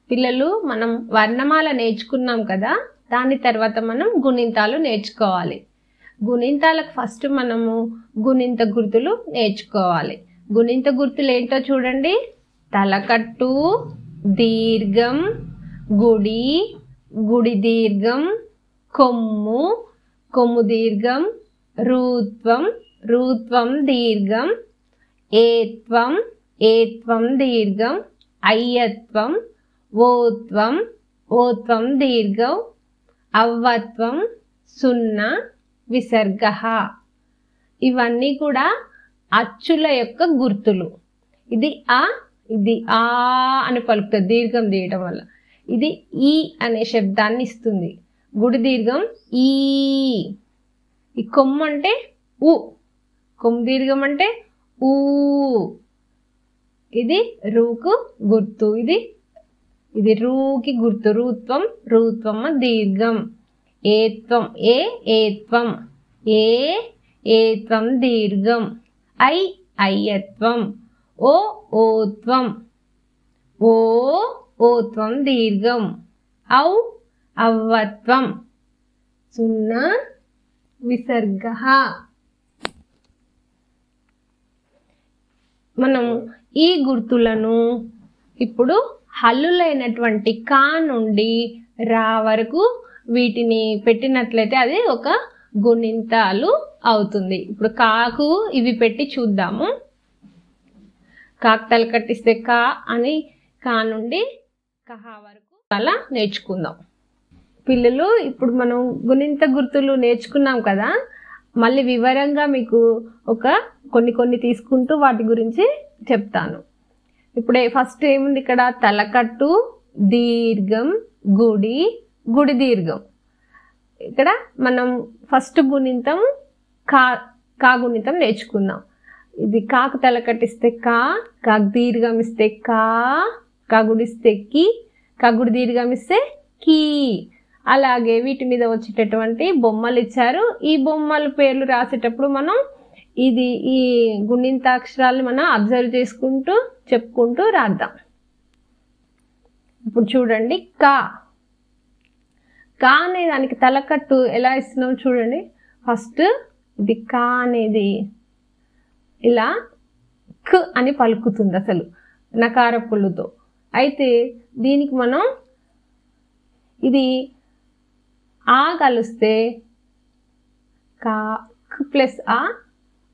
పిల్లలు మనం వర్ణమాల నేర్చుకున్నాం కదా, దాని తర్వాత మనం గుణింతాలు నేర్చుకోవాలి. గుణింతాలకు ఫస్ట్ మనము గుణింత గుర్తులు నేర్చుకోవాలి. గుణింత గుర్తులు ఏంటో చూడండి. తలకట్టు, దీర్ఘం, గుడి, గుడి దీర్ఘం, కొమ్ము, కొమ్ము దీర్ఘం, రూత్వం, రూత్వం దీర్ఘం, ఏత్వం, ఏత్వం దీర్ఘం, అయ్యత్వం, ఓత్వం, ఓత్వం దీర్ఘం, అవ్వత్వం, సున్నా, విసర్గ. ఇవన్నీ కూడా అచ్చుల యొక్క గుర్తులు. ఇది ఆ, ఇది ఆ అని పలుకుతుంది దీర్ఘం తీయటం వల్ల. ఇది ఈ అనే శబ్దాన్ని ఇస్తుంది. గుడి దీర్ఘం ఈ. ఈ కొమ్ము అంటే ఉ, కొమ్ము దీర్ఘం అంటే ఊ. ఇది రూకు గుర్తు, ఇది రూకి గుర్తు. రూత్వం, రూత్వమ్మ దీర్ఘం. ఏత్వం, ఏ, ఏత్వం, ఏ, ఏత్వం దీర్ఘం. ఐ, అయ్యత్వం. ఓ, ఓత్వం, ఓ, ఓత్వం దీర్ఘం. ఔ, అవ్వత్వం. సున్నా, విసర్గ. మనం ఈ గుర్తులను ఇప్పుడు హల్లులైనటువంటి కా నుండి రా వరకు వీటిని పెట్టినట్లయితే అది ఒక గుణింతాలు అవుతుంది. ఇప్పుడు కాకు ఇవి పెట్టి చూద్దాము. కాకు తలకట్టిస్తే కా అని, కా నుండి కహా వరకు అలా నేర్చుకుందాం. పిల్లలు ఇప్పుడు మనం గుణింత గుర్తులు నేర్చుకున్నాం కదా, మళ్ళీ వివరంగా మీకు కొన్ని తీసుకుంటూ వాటి గురించి చెప్తాను. ఇప్పుడే ఫస్ట్ ఏముంది ఇక్కడ? తలకట్టు, దీర్ఘం, గుడి, గుడి దీర్ఘం. ఇక్కడ మనం ఫస్ట్ గుణింతం కా గుణింతం నేర్చుకుందాం. ఇది కాకు తలకట్టిస్తే కా, కాకు దీర్ఘం ఇస్తే కా గుడిస్తే కి, కా గుడి దీర్ఘం ఇస్తే కీ. అలాగే వీటి మీద వచ్చేటటువంటి బొమ్మలు ఇచ్చారు. ఈ బొమ్మల పేర్లు రాసేటప్పుడు మనం ఈ గుణింతాక్షరాలను మనం అబ్జర్వ్ చేసుకుంటూ చెప్పుకుంటూ రాద్దాం. ఇప్పుడు చూడండి, కా అనే దానికి తలకట్టు ఎలా ఇస్తున్నాం చూడండి. ఫస్ట్ ఇది కా అనేది ఇలా క్ అని పలుకుతుంది అసలు నకార పుల్లుతో. అయితే దీనికి మనం ఇది ఆ కలిస్తే కా ప్లస్ ఆ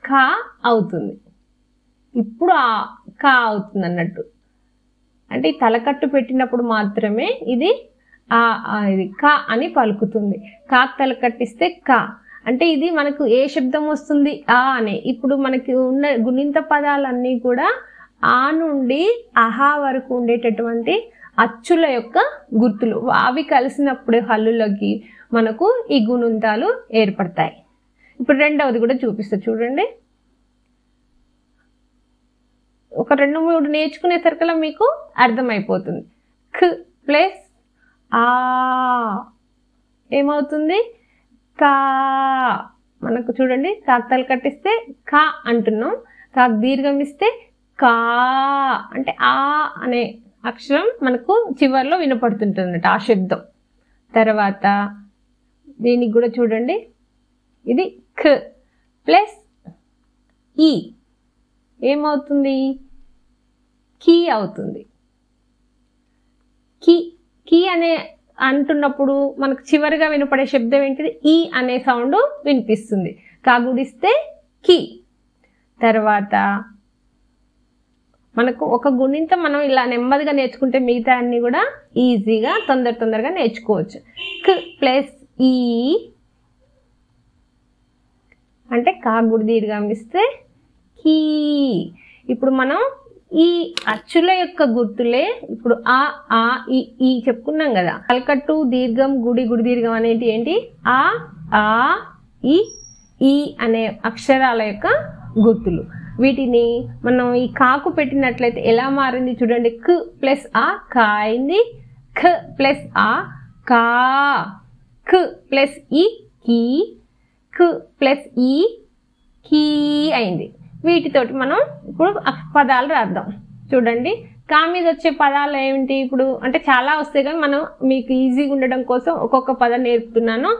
కా అవుతుంది. ఇప్పుడు ఆ కా అవుతుంది అన్నట్టు. అంటే ఈ తలకట్టు పెట్టినప్పుడు మాత్రమే ఇది ఇది కా అని పలుకుతుంది. కా తలకట్టిస్తే కా అంటే ఇది మనకు ఏ శబ్దం వస్తుంది? ఆ అనే. ఇప్పుడు మనకి ఉన్న గుణింత పదాలన్నీ కూడా ఆ నుండి అహా వరకు ఉండేటటువంటి అచ్చుల యొక్క గుర్తులు. అవి కలిసినప్పుడు హల్లులకి మనకు ఈ గుణింతాలు ఏర్పడతాయి. ఇప్పుడు రెండవది కూడా చూపిస్తా చూడండి. ఒక 2-3 నేర్చుకునేసరికల్లా మీకు అర్థమైపోతుంది. ఖ ప్లస్ ఆ ఏమవుతుంది? కా. మనకు చూడండి, కాకతాలు కట్టిస్తే కా అంటున్నాం, కాకు దీర్ఘం ఇస్తే కా అంటే ఆ అనే అక్షరం మనకు చివర్లో వినపడుతుంటుంది ఆ శబ్దం. తర్వాత దీనికి కూడా చూడండి, ఇది ఖ ప్లస్ ఈ ఏమవుతుంది? కీ అవుతుంది. కీ అనే అంటున్నప్పుడు మనకు చివరిగా వినపడే శబ్దం ఏంటిది? ఈ అనే సౌండ్ వినిపిస్తుంది. కాగుడిస్తే కీ. తర్వాత మనకు ఒక గుణింతం మనం ఇలా నెమ్మదిగా నేర్చుకుంటే మిగతా అన్ని కూడా ఈజీగా తొందరగా నేర్చుకోవచ్చు. క్ ప్లస్ ఈ అంటే కాగుడి దీర్ఘం ఇస్తే కీ. ఇప్పుడు మనం ఈ అచ్చుల యొక్క గుర్తులే ఇప్పుడు ఆ ఈ చెప్పుకున్నాం కదా. తలకట్టు, దీర్ఘం, గుడి దీర్ఘం అనేటి ఏంటి? ఆ ఈ అనే అక్షరాల యొక్క గుర్తులు. వీటిని మనం ఈ కాకు పెట్టినట్లయితే ఎలా మారింది చూడండి. క్ ప్లస్ ఆ కా అయింది. ఖ ప్లస్ ఆ కా. ఖ ప్లస్ ఈ కీ. ఖ ప్లస్ ఈ కీ అయింది. వీటితోటి మనం ఇప్పుడు పదాలు రాద్దాం. చూడండి, కా మీద వచ్చే పదాలు ఏమిటి ఇప్పుడు అంటే చాలా వస్తాయి కానీ మనం మీకు ఈజీగా ఉండడం కోసం ఒక్కొక్క పదం నేర్పుతున్నాను.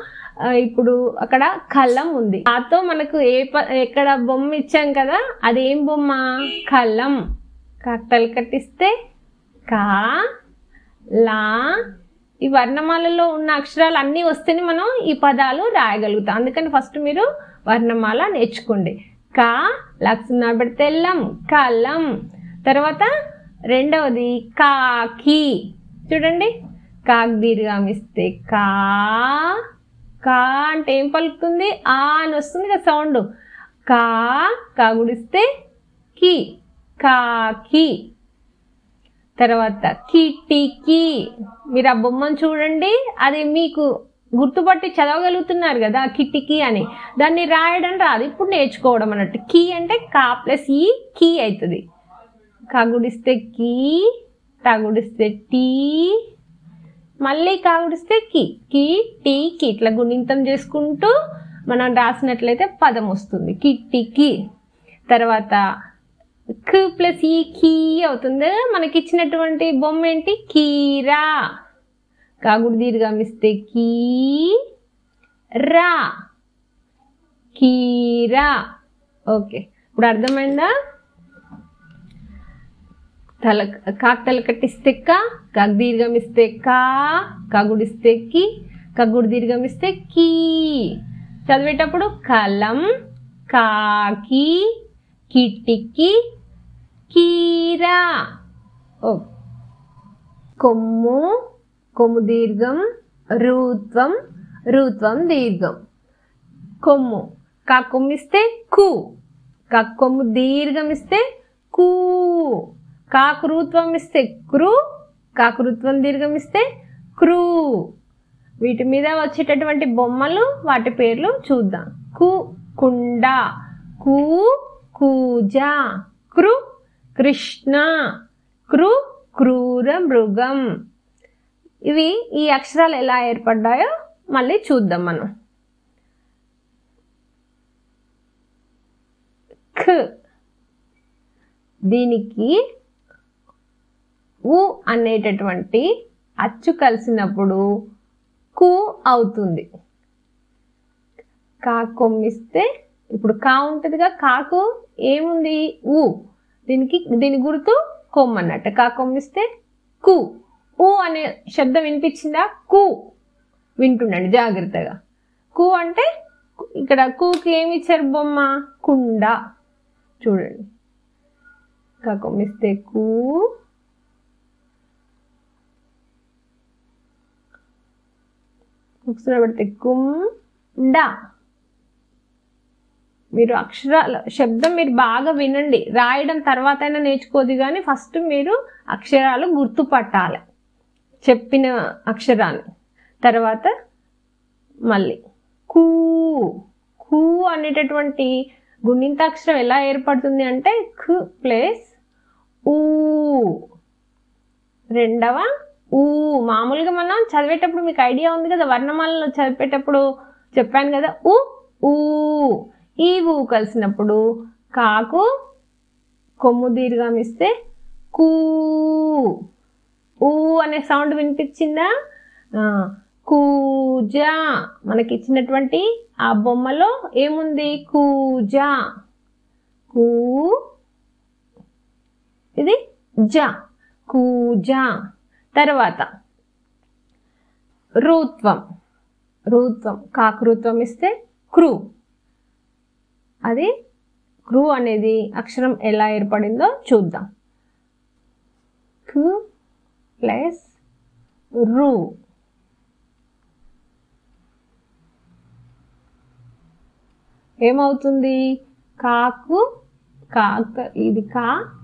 ఇప్పుడు అక్కడ కలం ఉంది. కాతో మనకు ఎక్కడ బొమ్మ ఇచ్చాం కదా, అదేం బొమ్మ? కలం. కాకటలు కట్టిస్తే కా, లా, ఈ వర్ణమాలలో ఉన్న అక్షరాలు అన్నీ వస్తేనే మనం ఈ పదాలు రాయగలుగుతాం. అందుకని ఫస్ట్ మీరు వర్ణమాల నేర్చుకోండి. కా, లక్షణ పెడితే లం, కలం. తర్వాత రెండవది కాకి. చూడండి, కాకి దీర్ఘం ఇస్తే కా, కా అంటే ఏం పలుకుతుంది? ఆ అని వస్తుంది కదా సౌండ్. కా, కా గుడిస్తే కి, కాకి. తర్వాత కిటికీ. మీరు ఆ బొమ్మను చూడండి, అది మీకు గుర్తుపట్టి చదవగలుగుతున్నారు కదా కిటికీ అని. దాన్ని రాయడం రాదు, ఇప్పుడు నేర్చుకోవడం అన్నట్టు. కీ అంటే కా ప్లస్ ఈ కీ అవుతుంది. కాగుడిస్తే కీ, తాగుడిస్తే టీ, మళ్ళీ కాగుడిస్తే కీ, కీ టీ కి. ఇట్లా గుణింతం చేసుకుంటూ మనం రాసినట్లయితే పదం వస్తుంది కిటికీ. తర్వాత క్ ప్లస్ ఈ కీ అవుతుంది. మనకి ఇచ్చినటువంటి బొమ్మ ఏంటి? కీరా. కాగుడు దీర్ఘం ఇస్తే కీ, రా, కీరా. ఓకే, ఇప్పుడు అర్థమైందా? కాకు కట్టిస్తే కా, కాకు దీర్ఘం ఇస్తే కా, కాగుడిస్తే కి, కాగుడు దీర్ఘం ఇస్తే కీ. చదివేటప్పుడు కలం, కాకి, కిటికీ, కీరా. కొమ్ము, కొమ్ము దీర్ఘం, రూత్వం, రూత్వం దీర్ఘం. కొమ్ము, కాకొమ్ము ఇస్తే కు, కాకొమ్ము దీర్ఘం ఇస్తే కూ. కాకృత్వం ఇస్తే క్రు, కాకృత్వం దీర్ఘం ఇస్తే క్రూ. వీటి మీద వచ్చేటటువంటి బొమ్మలు, వాటి పేర్లు చూద్దాం. కు, కుండ, కూ, కూజ, కృ, కృష్ణ, క్రు, క్రూర మృగం. ఇవి ఈ అక్షరాలు ఎలా ఏర్పడ్డాయో మళ్ళీ చూద్దాం మనం. ఖ, దీనికి ఉ అనేటటువంటి అచ్చు కలిసినప్పుడు కు అవుతుంది. కా కొమ్మిస్తే ఇప్పుడు కా ఉంటుందిగా, కాకు ఏముంది? ఊ. దీని గుర్తు కొమ్ము అన్నట్టు. కా కొమ్మిస్తే కు. ఊ అనే శబ్దం వినిపించిందా? కు. వింటుండండి జాగ్రత్తగా. కు అంటే ఇక్కడ కూకి ఏమి ఇచ్చారు బొమ్మ? కుండ. చూడండి, కా కొమ్మిస్తే కు, పెడితే కుండ. మీరు అక్షరాల శబ్దం మీరు బాగా వినండి. రాయడం తర్వాత అయినా నేర్చుకోదు, కానీ ఫస్ట్ మీరు అక్షరాలు గుర్తుపట్టాలి, చెప్పిన అక్షరాన్ని. తర్వాత మళ్ళీ కూ. కూ అనేటటువంటి గుణింతాక్షరం ఎలా ఏర్పడుతుంది అంటే ఖ ప్లస్ ఊ. రెండవ ఊ. మామూలుగా మనం చదివేటప్పుడు మీకు ఐడియా ఉంది కదా, వర్ణమాలలో చదివేటప్పుడు చెప్పాను కదా, ఊ ఊ. ఈ ఊ కలిసినప్పుడు కాకు కొమ్ము దీర్ఘం ఇస్తే కూ. ఊ అనే సౌండ్ వినిపించిందా? కూజ. మనకి ఇచ్చినటువంటి ఆ బొమ్మలో ఏముంది? కూజ. కూ, ఇది జ, కూజ. తర్వాత రూత్వం. రూత్వం, కాకృత్వం ఇస్తే క్రు. అది క్రు అనేది అక్షరం ఎలా ఏర్పడిందో చూద్దాం. కు ప్లస్ రు. ఏమవుతుంది? కాకు, ఇది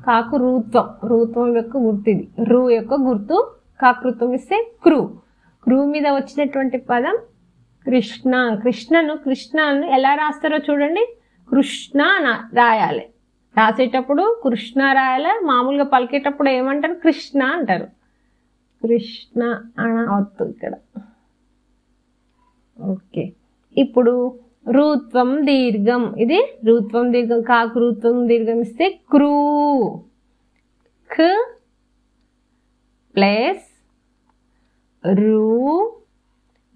కాకు రూత్వం, రూత్వం యొక్క గుర్తు ఇది. రు యొక్క గుర్తు కాకృత్వం ఇస్తే క్రు. క్రు మీద వచ్చినటువంటి పదం కృష్ణ. కృష్ణను ఎలా రాస్తారో చూడండి. కృష్ణ రాయాలి. రాసేటప్పుడు కృష్ణ రాయాలి. మామూలుగా పలికేటప్పుడు ఏమంటారు? కృష్ణ అంటారు. కృష్ణ అవుతు ఇక్కడ. ఓకే, ఇప్పుడు రూత్వం దీర్ఘం. ఇది రూత్వం దీర్ఘం. కాకు రూత్వం దీర్ఘం ఇస్తే క్రూ. ఖ ప్లస్ రు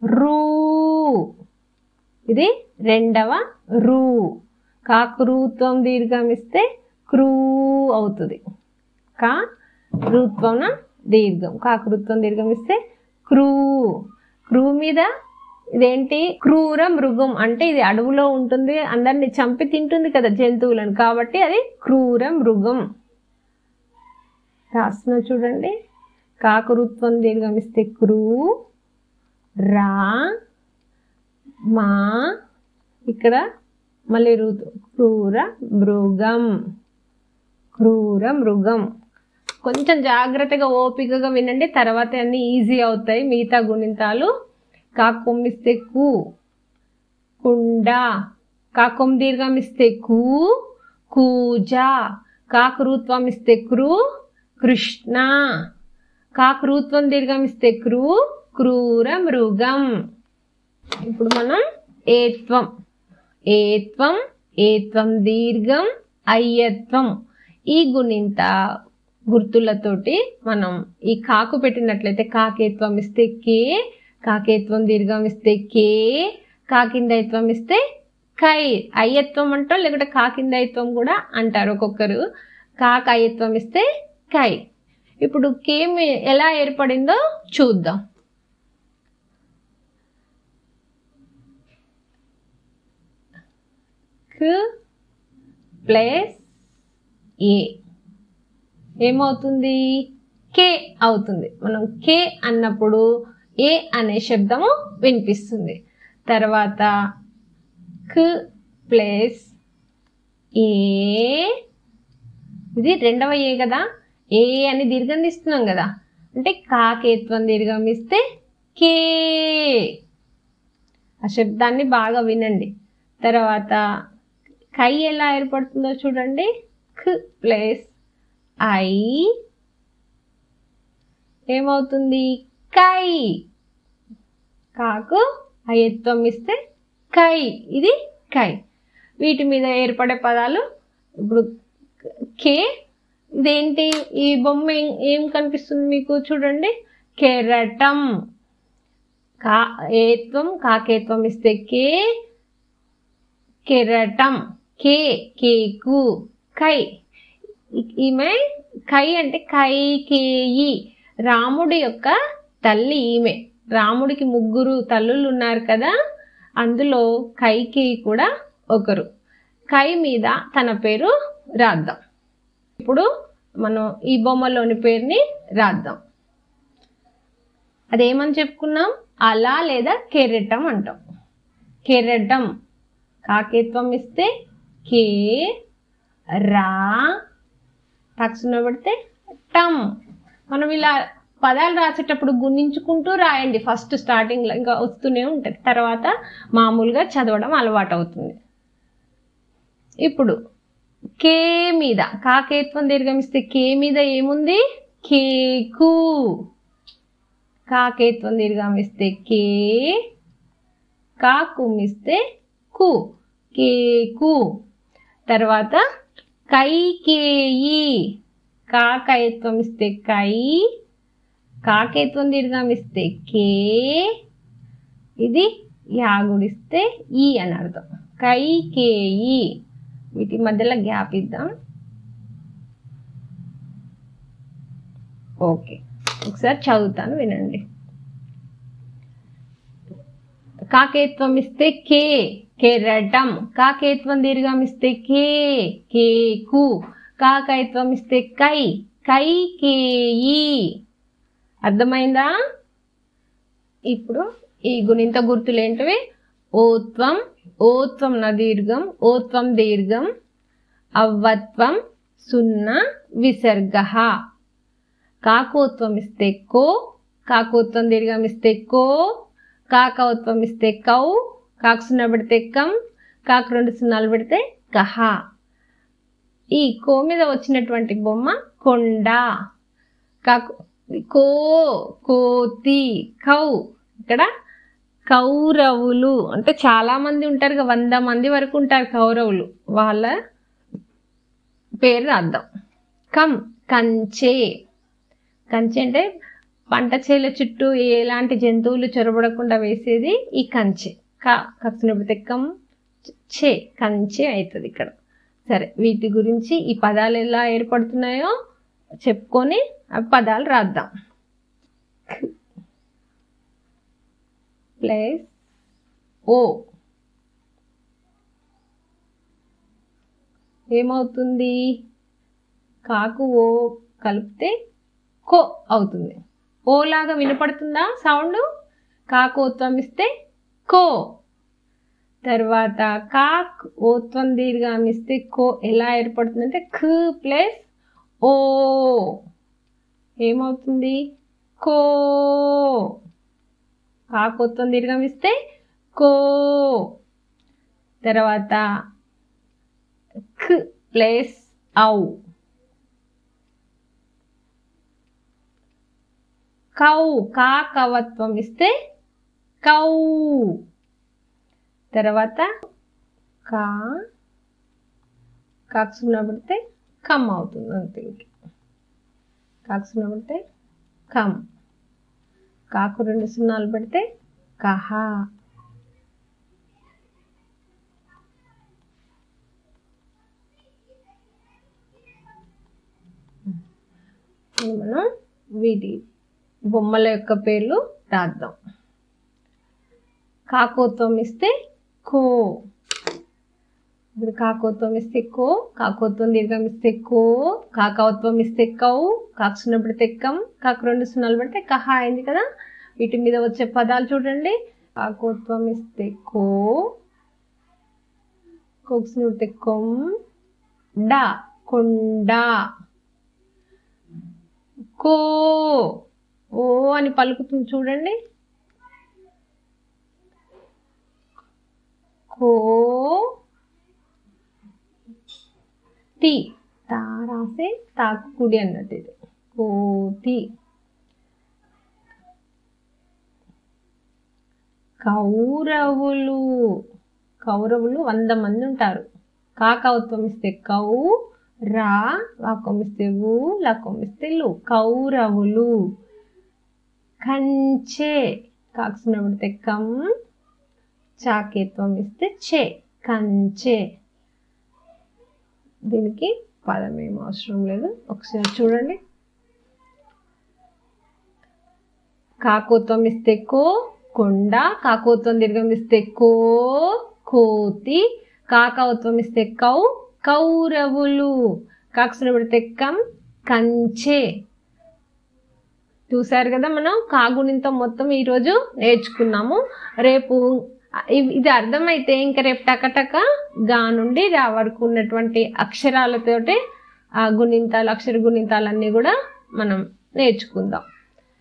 రూ, ఇది రెండవ రు. కాకృత్వం దీర్ఘం ఇస్తే క్రూ అవుతుంది. రూత్వం దీర్ఘం, కాకృత్వం దీర్ఘం ఇస్తే క్రూ. క్రూ మీద ఇదేంటి, క్రూర మృగం అంటే ఇది అడవులో ఉంటుంది, అందరిని చంపి తింటుంది కదా జంతువులను, కాబట్టి అది క్రూర మృగం. రాస్తున్నా చూడండి. కాకృత్వం దీర్ఘం ఇస్తే క్రూ, రా మా, ఇక్కడ మళ్ళీ ఋతు, క్రూర మృగం, క్రూర మృగం. కొంచెం జాగ్రత్తగా ఓపికగా వినండి, తర్వాత అన్ని ఈజీ అవుతాయి మిగతా గుణింతాలు. కాకొమ్ ఇస్తే కు, కుండ. కాకొమ్ దీర్ఘం ఇస్తే కు, కూజ. కాకృత్వం ఇస్తే క్రూ, కృష్ణ. కాకృత్వం దీర్ఘం ఇస్తే క్రూ, క్రూర మృగం. ఇప్పుడు మనం ఏత్వం, ఏత్వం, ఏత్వం దీర్ఘం, అయ్యత్వం. ఈ గుణింత గుర్తులతోటి మనం ఈ కాకు పెట్టినట్లయితే కాకేత్వం ఇస్తే కే, కాకేత్వం దీర్ఘం ఇస్తే కే, కాకిందైత్వం ఇస్తే కై. అయ్యత్వం అంటారు, లేకుంటే కాకిందైత్వం కూడా అంటారు ఒక్కొక్కరు. కాక అయ్యత్వం ఇస్తే కై. ఇప్పుడు కే ఎలా ఏర్పడిందో చూద్దాం. ప్లస్ ఏ ఏమవుతుంది, కే అవుతుంది. మనం కే అన్నప్పుడు ఏ అనే శబ్దము వినిపిస్తుంది. తర్వాత క్ ప్లస్ ఏ, ఇది రెండవ ఏ కదా, ఏ అని దీర్ఘం తీస్తున్నాం కదా, అంటే కాకేత్వం దీర్ఘం ఇస్తే కే. ఆ శబ్దాన్ని బాగా వినండి. తర్వాత కై ఎలా ఏర్పడుతుందో చూడండి. ఖ ప్లస్ ఐ ఏమవుతుంది, కై. కాకు అయత్వం ఇస్తే కై, ఇది కై. వీటి మీద ఏర్పడే పదాలు ఇప్పుడు కే. ఇదేంటి, ఈ బొమ్మ ఏం కనిపిస్తుంది మీకు చూడండి, కెరటం. ఏత్వం కాకేత్వం ఇస్తే కే, కెరటం. కే కేకు, కై. ఈమె కై అంటే కైకేయి, రాముడి యొక్క తల్లి ఈమె. రాముడికి 3 తల్లులు ఉన్నారు కదా, అందులో కైకేయి కూడా ఒకరు. కై మీద తన పేరు రాద్దాం. ఇప్పుడు మనం ఈ బొమ్మలోని పేరుని రాద్దాం. అదేమని చెప్పుకున్నాం, అలా లేదా కెరటం అంటాం. కెరటం. కాకేత్వం ఇస్తే కే, రా, టక్సున పెడితే టమ్. మనం ఇలా పదాలు రాసేటప్పుడు గుణించుకుంటూ రాయండి. ఫస్ట్ స్టార్టింగ్లో ఇంకా వస్తూనే ఉంటుంది, తర్వాత మామూలుగా చదవడం అలవాటు అవుతుంది. ఇప్పుడు కే మీద కాకేత్వం దీర్ఘం ఇస్తే కే మీద ఏముంది, కేకు. కాకేత్వం దీర్ఘం ఇస్తే కే, కాకుమ్ ఇస్తే కు, కేకు. తర్వాత కైకేయి. కాకయత్వం ఇస్తే కై, కాకేత్వం దీర్ఘం ఇస్తే కే, ఇది యాగుడిస్తే ఈ అని అర్థం. కైకేయి. వీటి మధ్యలో గ్యాప్ ఇద్దాం. ఓకే, ఒకసారి చదువుతాను వినండి. కాకేత్వం ఇస్తే కే, కెరటం. కాకేత్వం దీర్ఘం ఇస్తే కే, కేకు. కాకైత్వం ఇస్తే కై, కైకేయి. అర్థమైందా? ఇప్పుడు ఈ గుణింత గుర్తులు ఏంటివి, ఓత్వం, ఓత్వం న దీర్ఘం, ఓత్వం దీర్ఘం, అవ్వత్వం, సున్నా, విసర్గ. కాకోత్వం ఇస్తే కో, కాకోత్వం దీర్ఘం ఇస్తే కో, కాకౌత్వం ఇస్తే కౌ, కాకు సున్నా పెడితే కం, కాకు 2 సున్నాలు పెడితే కహ. ఈ కో మీద వచ్చినటువంటి బొమ్మ కొండ. కాకు కో, కోతి, కౌ. ఇక్కడ కౌరవులు అంటే చాలా మంది ఉంటారు, 100 మంది వరకు ఉంటారు కౌరవులు, వాళ్ళ పేరు రాద్దాం. కం కంచే. కంచె అంటే పంట చేల చుట్టూ ఎలాంటి జంతువులు చొరబడకుండా వేసేది ఈ కంచె. కచ్చినప్పుడు చే కంచె అవుతుంది ఇక్కడ. సరే, వీటి గురించి ఈ పదాలు ఎలా ఏర్పడుతున్నాయో చెప్పుకొని ఆ పదాలు రాద్దాం. ప్లస్ ఓ ఏమవుతుంది? కాకు ఓ కలిపితే కో అవుతుంది. ఓ లాగా వినపడుతుందా సౌండ్? కాకు ఓత్వం ఇస్తే కో. తర్వాత కాక్ ఓత్వం దీర్ఘం ఇస్తే కో ఎలా ఏర్పడుతుందంటే ఖ ప్లస్ ఓ ఏమవుతుంది? కో. కాకు ఓత్వం దీర్ఘం ఇస్తే కో. తర్వాత ఖ ప్లస్ ఔ కౌ. కాకవత్వం ఇస్తే కౌ. తర్వాత కాకు సున్నా పడితే కమ్ అవుతుంది అంతే. కాకు సున్నా పడితే కమ్. కాకు 2 సున్నాలు పెడితే కహ. మనం వీటి బొమ్మల యొక్క పేర్లు రాద్దాం. కాకోత్వం ఇస్తే కో. ఇప్పుడు కాకోత్వం ఇస్తే కో, కాకోత్వం దీర్ఘం ఇస్తే కో, కాకవత్వం ఇస్తే కౌ, కాకు సున్నా పెడితే కమ్, కాకు 2 సున్నాలు పెడితే కహ అయింది కదా. వీటి మీద వచ్చే పదాలు చూడండి. కాకోత్వం ఇస్తే కో, కోకు సున్నా పెడితే కొమ్, డా కొండ. కో ఓ అని పలుకుతుంది చూడండి. కో తి తా రాసే తాకు కుడి అన్నట్టు ఇది. కోతి. కౌరవులు. కౌరవులు 100 మంది ఉంటారు. కాకవత్వం ఇస్తే కౌ, రా వాకం ఇస్తే ఊ, లకం ఇస్తే లు. కౌరవులు. కంచె. కాకు సున్నా పెడితే కమ్, చాకేత్వం ఇస్తే చే కంచె. దీనికి పదం ఏం అవసరం లేదు, ఒకసారి చూడండి. కాకోత్వం ఇస్తే కో కొండ, కాకోత్వం దీర్ఘం ఇస్తే కో కోతి, కాకవత్వం ఇస్తే కౌ కౌరవులు, కాకు సున్నా పెడితే కమ్ కంచె. చూసారు కదా, మనం కాగుణింతం మొత్తం ఈరోజు నేర్చుకున్నాము. రేపు ఇది అర్థమైతే ఇంకా రేపు టకటక గా నుండి రా వరకు ఉన్నటువంటి అక్షరాలతోటి ఆ గుణింతాలు, అక్షర గుణింతాలన్నీ కూడా మనం నేర్చుకుందాం.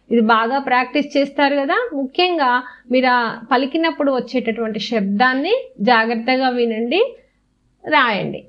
ఇది బాగా ప్రాక్టీస్ చేస్తారు కదా. ముఖ్యంగా మీరు పలికినప్పుడు వచ్చేటటువంటి శబ్దాన్ని జాగ్రత్తగా వినండి, రాయండి.